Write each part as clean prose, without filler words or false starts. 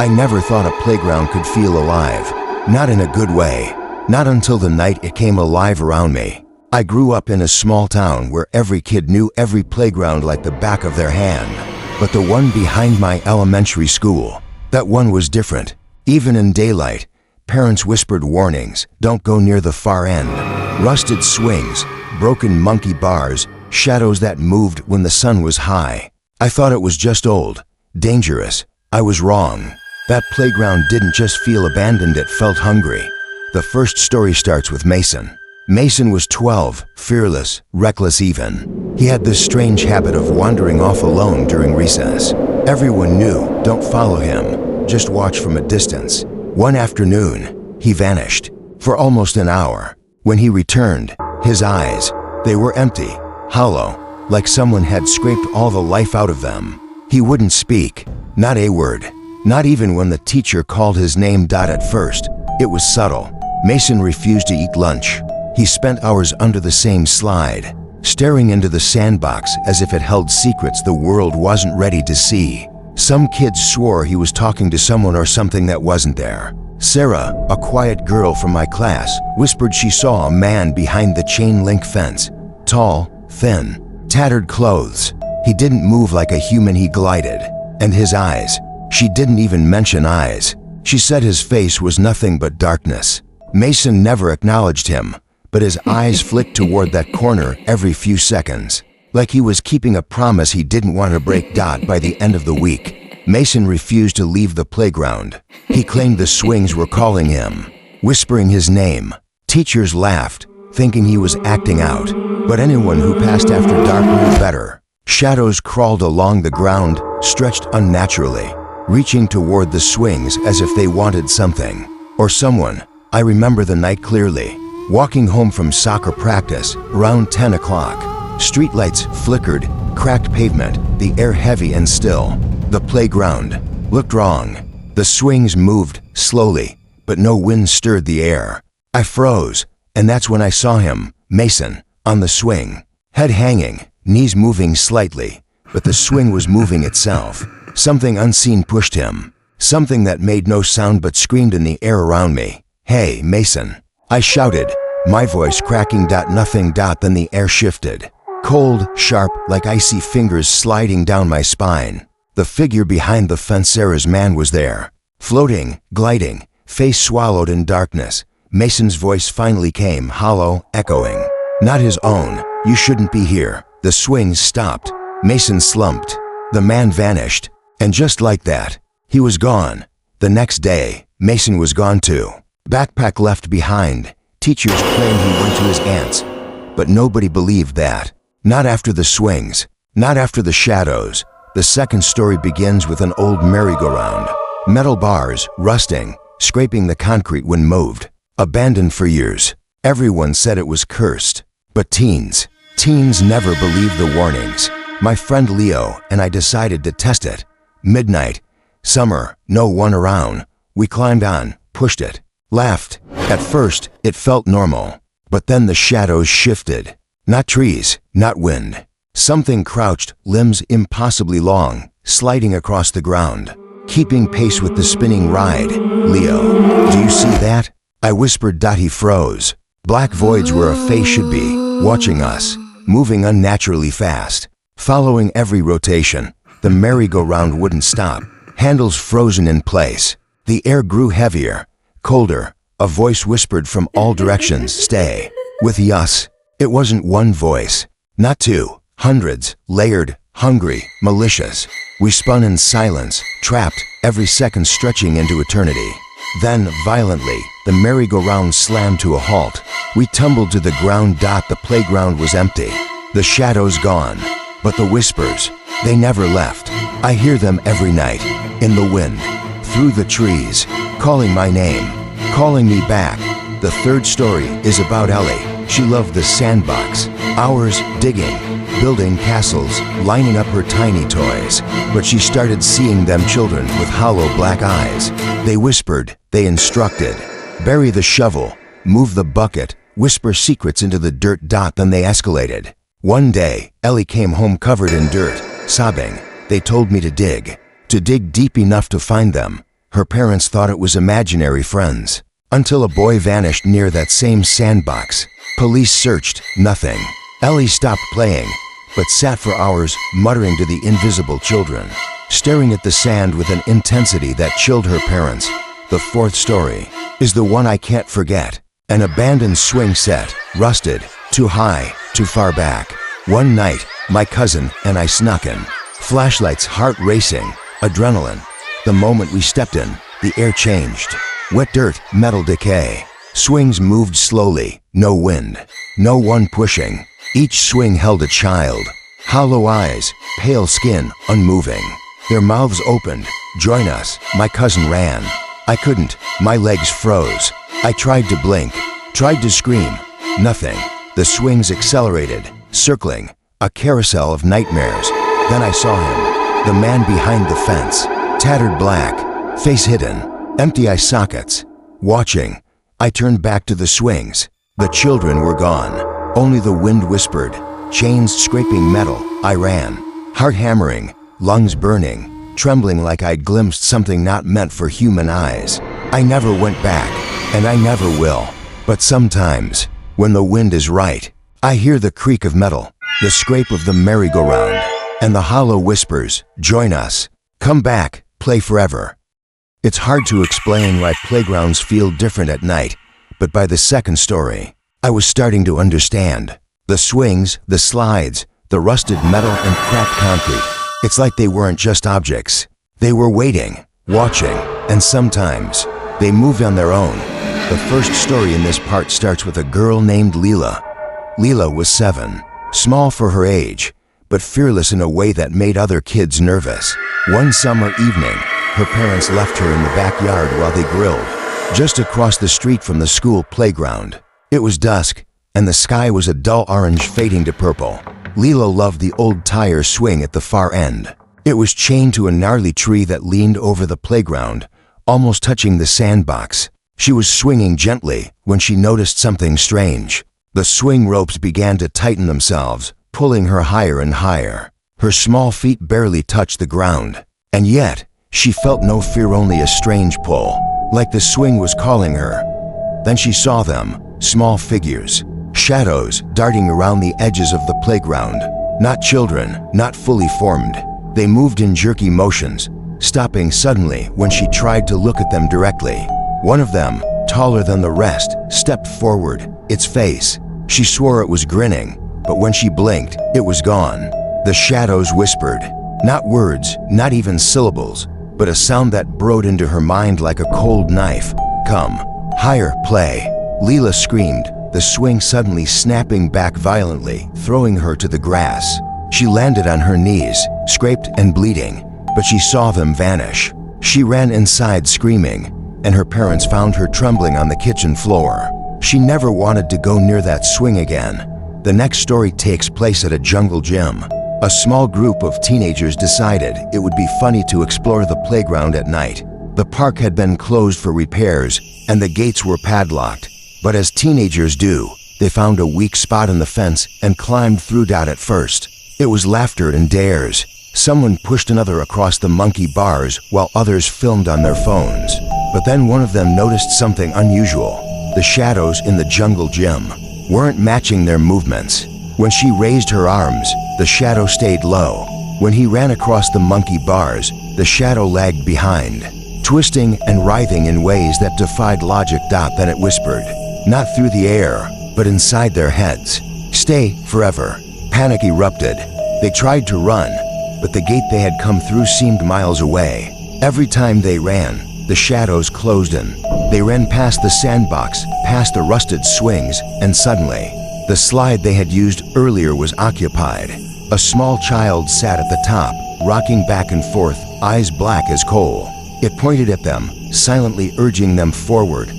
I never thought a playground could feel alive. Not in a good way. Not until the night it came alive around me. I grew up in a small town where every kid knew every playground like the back of their hand. But the one behind my elementary school, that one was different. Even in daylight, parents whispered warnings, don't go near the far end. Rusted swings, broken monkey bars, shadows that moved when the sun was high. I thought it was just old, dangerous. I was wrong. That playground didn't just feel abandoned, it felt hungry. The first story starts with Mason. Mason was 12, fearless, reckless even. He had this strange habit of wandering off alone during recess. Everyone knew, don't follow him, just watch from a distance. One afternoon, he vanished for almost an hour. When he returned, his eyes, they were empty, hollow, like someone had scraped all the life out of them. He wouldn't speak, not a word, not even when the teacher called his name. At first, it was subtle. Mason refused to eat lunch. He spent hours under the same slide, staring into the sandbox as if it held secrets the world wasn't ready to see. Some kids swore he was talking to someone or something that wasn't there. Sarah, a quiet girl from my class, whispered she saw a man behind the chain-link fence. Tall, thin, tattered clothes. He didn't move like a human, he glided. And his eyes, she didn't even mention eyes. She said his face was nothing but darkness. Mason never acknowledged him, but his eyes flicked toward that corner every few seconds, like he was keeping a promise he didn't want to break. By the end of the week, Mason refused to leave the playground. He claimed the swings were calling him, whispering his name. Teachers laughed, thinking he was acting out, but anyone who passed after dark knew better. Shadows crawled along the ground, stretched unnaturally, reaching toward the swings as if they wanted something or someone. I remember the night clearly. Walking home from soccer practice, around 10 o'clock. Streetlights flickered, cracked pavement, the air heavy and still. The playground looked wrong. The swings moved, slowly, but no wind stirred the air. I froze, and that's when I saw him, Mason, on the swing. Head hanging, knees moving slightly, but the swing was moving itself. Something unseen pushed him. Something that made no sound but screamed in the air around me. Hey, Mason. I shouted, my voice cracking. Nothing. Then the air shifted. Cold, sharp, like icy fingers sliding down my spine. The figure behind the fence, Sarah's man, was there. Floating, gliding, face swallowed in darkness. Mason's voice finally came, hollow, echoing. Not his own. You shouldn't be here. The swings stopped. Mason slumped. The man vanished. And just like that, he was gone. The next day, Mason was gone too. Backpack left behind. Teachers claimed he went to his aunt's. But nobody believed that. Not after the swings. Not after the shadows. The second story begins with an old merry-go-round. Metal bars, rusting, scraping the concrete when moved. Abandoned for years. Everyone said it was cursed. But teens never believed the warnings. My friend Leo and I decided to test it. Midnight. Summer. No one around. We climbed on, pushed it. Laughed. At first, it felt normal. But then the shadows shifted. Not trees, not wind. Something crouched, limbs impossibly long, sliding across the ground, keeping pace with the spinning ride. Leo, do you see that? I whispered. He froze. Black voids where a face should be, watching us, moving unnaturally fast. Following every rotation, the merry-go-round wouldn't stop, handles frozen in place. The air grew heavier. Colder, a voice whispered from all directions, stay. With us, it wasn't one voice, not two, hundreds, layered, hungry, malicious. We spun in silence, trapped, every second stretching into eternity. Then, violently, the merry-go-round slammed to a halt. We tumbled to the ground. The playground was empty, the shadows gone, but the whispers, they never left. I hear them every night, in the wind, through the trees, calling my name, calling me back. The third story is about Ellie. She loved the sandbox, hours digging, building castles, lining up her tiny toys. But she started seeing them children with hollow black eyes. They whispered, they instructed. Bury the shovel, move the bucket, whisper secrets into the dirt. Then they escalated. One day, Ellie came home covered in dirt, sobbing. They told me to dig deep enough to find them. Her parents thought it was imaginary friends. Until a boy vanished near that same sandbox. Police searched, nothing. Ellie stopped playing, but sat for hours muttering to the invisible children, staring at the sand with an intensity that chilled her parents. The fourth story is the one I can't forget. An abandoned swing set, rusted, too high, too far back. One night, my cousin and I snuck in. Flashlights, heart racing, adrenaline. The moment we stepped in, the air changed. Wet dirt, metal decay. Swings moved slowly, no wind, no one pushing. Each swing held a child. Hollow eyes, pale skin, unmoving. Their mouths opened. Join us. My cousin ran. I couldn't. My legs froze. I tried to blink, tried to scream. Nothing. The swings accelerated, circling, a carousel of nightmares. Then I saw him, the man behind the fence, tattered black, face hidden, empty eye sockets. Watching, I turned back to the swings. The children were gone. Only the wind whispered, chains scraping metal. I ran, heart hammering, lungs burning, trembling like I'd glimpsed something not meant for human eyes. I never went back, and I never will. But sometimes, when the wind is right, I hear the creak of metal, the scrape of the merry-go-round, and the hollow whispers, join us, come back, play forever. It's hard to explain why playgrounds feel different at night, but by the second story, I was starting to understand. The swings, the slides, the rusted metal and cracked concrete. It's like they weren't just objects. They were waiting, watching, and sometimes they moved on their own. The first story in this part starts with a girl named Leela. Leela was 7, small for her age, but fearless in a way that made other kids nervous. One summer evening, her parents left her in the backyard while they grilled, just across the street from the school playground. It was dusk, and the sky was a dull orange fading to purple. Leela loved the old tire swing at the far end. It was chained to a gnarly tree that leaned over the playground, almost touching the sandbox. She was swinging gently when she noticed something strange. The swing ropes began to tighten themselves, pulling her higher and higher. Her small feet barely touched the ground. And yet, she felt no fear, only a strange pull, like the swing was calling her. Then she saw them, small figures, shadows darting around the edges of the playground. Not children, not fully formed. They moved in jerky motions, stopping suddenly when she tried to look at them directly. One of them, taller than the rest, stepped forward, its face. She swore it was grinning, but when she blinked, it was gone. The shadows whispered, not words, not even syllables, but a sound that burrowed into her mind like a cold knife. Come, higher, play. Leela screamed, the swing suddenly snapping back violently, throwing her to the grass. She landed on her knees, scraped and bleeding, but she saw them vanish. She ran inside screaming, and her parents found her trembling on the kitchen floor. She never wanted to go near that swing again. The next story takes place at a jungle gym. A small group of teenagers decided it would be funny to explore the playground at night. The park had been closed for repairs, and the gates were padlocked. But as teenagers do, they found a weak spot in the fence and climbed through it at first. It was laughter and dares. Someone pushed another across the monkey bars while others filmed on their phones. But then one of them noticed something unusual. The shadows in the jungle gym weren't matching their movements. When she raised her arms, the shadow stayed low. When he ran across the monkey bars, the shadow lagged behind, twisting and writhing in ways that defied logic. Then it whispered, not through the air, but inside their heads, stay forever. Panic erupted. They tried to run, but the gate they had come through seemed miles away. Every time they ran, the shadows closed in. They ran past the sandbox, past the rusted swings, and suddenly, the slide they had used earlier was occupied. A small child sat at the top, rocking back and forth, eyes black as coal. It pointed at them, silently urging them forward.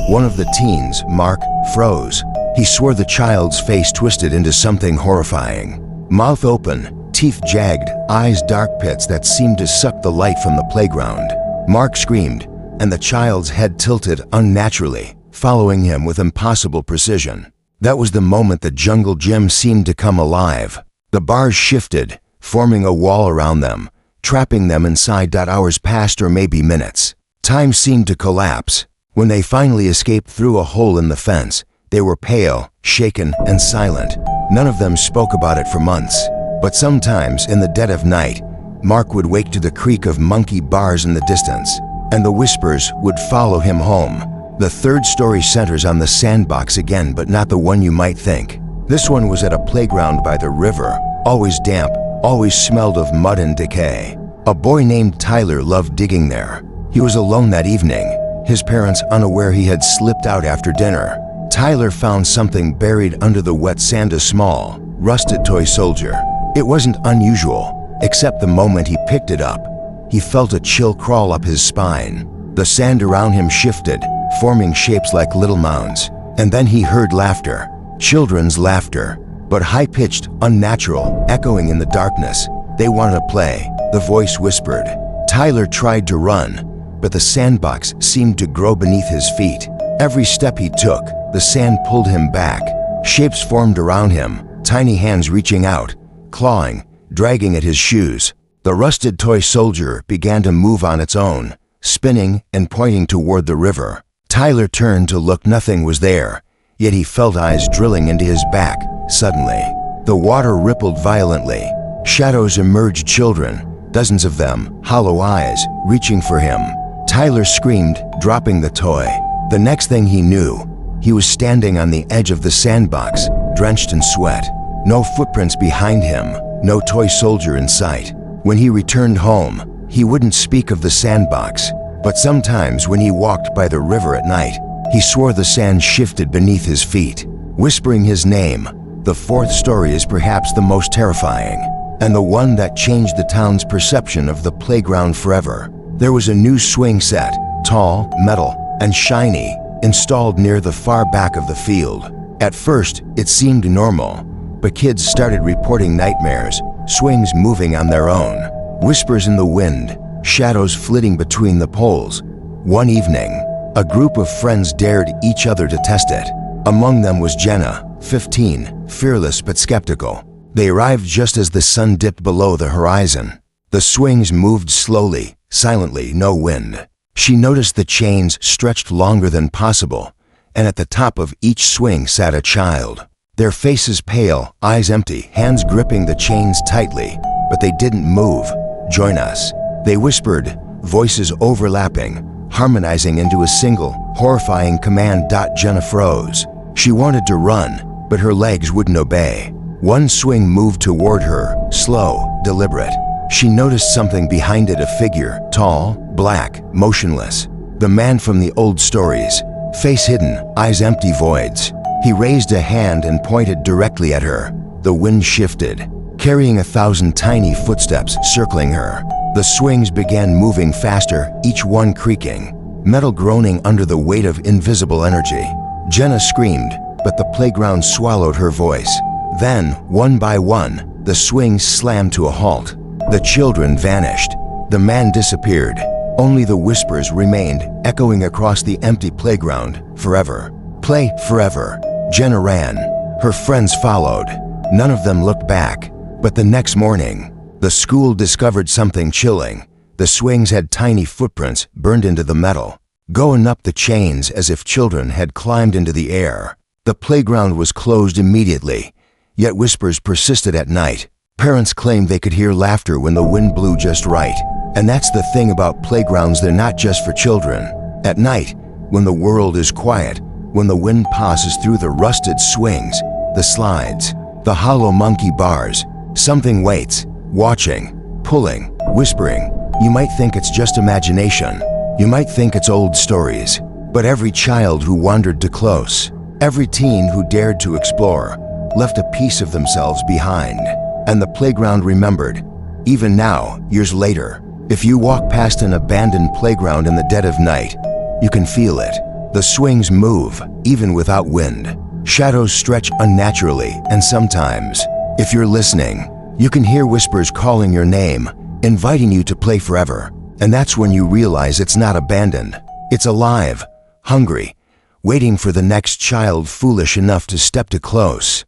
One of the teens, Mark, froze. He swore the child's face twisted into something horrifying. Mouth open, teeth jagged, eyes dark pits that seemed to suck the light from the playground. Mark screamed, and the child's head tilted unnaturally, following him with impossible precision. That was the moment the jungle gym seemed to come alive. The bars shifted, forming a wall around them, trapping them inside. Hours passed, or maybe minutes. Time seemed to collapse. When they finally escaped through a hole in the fence, they were pale, shaken, and silent. None of them spoke about it for months. But sometimes, in the dead of night, Mark would wake to the creak of monkey bars in the distance, and the whispers would follow him home. The third story centers on the Sandbox again, but not the one you might think. This one was at a playground by the river, always damp, always smelled of mud and decay. A boy named Tyler loved digging there. He was alone that evening, his parents unaware he had slipped out after dinner. Tyler found something buried under the wet sand, a small, rusted toy soldier. It wasn't unusual, except the moment he picked it up, he felt a chill crawl up his spine. The sand around him shifted, forming shapes like little mounds. And then he heard laughter, children's laughter, but high-pitched, unnatural, echoing in the darkness. They wanted to play, the voice whispered. Tyler tried to run, but the sandbox seemed to grow beneath his feet. Every step he took, the sand pulled him back. Shapes formed around him, tiny hands reaching out, clawing, dragging at his shoes. The rusted toy soldier began to move on its own, spinning and pointing toward the river. Tyler turned to look. Nothing was there, yet he felt eyes drilling into his back. Suddenly, the water rippled violently. Shadows emerged, children, dozens of them, hollow eyes, reaching for him. Tyler screamed, dropping the toy. The next thing he knew, he was standing on the edge of the sandbox, drenched in sweat. No footprints behind him, no toy soldier in sight. When he returned home, he wouldn't speak of the sandbox, but sometimes when he walked by the river at night, he swore the sand shifted beneath his feet, whispering his name. The fourth story is perhaps the most terrifying, and the one that changed the town's perception of the playground forever. There was a new swing set, tall, metal, and shiny, installed near the far back of the field. At first, it seemed normal, but kids started reporting nightmares, swings moving on their own, whispers in the wind, shadows flitting between the poles. One evening, a group of friends dared each other to test it. Among them was Jenna, 15, fearless but skeptical. They arrived just as the sun dipped below the horizon. The swings moved slowly, silently, no wind. She noticed the chains stretched longer than possible, and at the top of each swing sat a child. Their faces pale, eyes empty, hands gripping the chains tightly, but they didn't move. "Join us," they whispered, voices overlapping, harmonizing into a single, horrifying command. Jenna froze. She wanted to run, but her legs wouldn't obey. One swing moved toward her, slow, deliberate. She noticed something behind it, a figure, tall, black, motionless. The man from the old stories, face hidden, eyes empty voids. He raised a hand and pointed directly at her. The wind shifted, carrying 1,000 tiny footsteps circling her. The swings began moving faster, each one creaking, metal groaning under the weight of invisible energy. Jenna screamed, but the playground swallowed her voice. Then, one by one, the swings slammed to a halt. The children vanished. The man disappeared. Only the whispers remained, echoing across the empty playground. Forever. Play forever. Jenna ran. Her friends followed. None of them looked back. But the next morning, the school discovered something chilling. The swings had tiny footprints burned into the metal, going up the chains as if children had climbed into the air. The playground was closed immediately, yet whispers persisted at night. Parents claimed they could hear laughter when the wind blew just right. And that's the thing about playgrounds, they're not just for children. At night, when the world is quiet, when the wind passes through the rusted swings, the slides, the hollow monkey bars, something waits, watching, pulling, whispering. You might think it's just imagination. You might think it's old stories. But every child who wandered too close, every teen who dared to explore, left a piece of themselves behind. And the playground remembered. Even now, years later, if you walk past an abandoned playground in the dead of night, you can feel it. The swings move, even without wind. Shadows stretch unnaturally, and sometimes, if you're listening, you can hear whispers calling your name, inviting you to play forever. And that's when you realize it's not abandoned. It's alive, hungry, waiting for the next child foolish enough to step too close.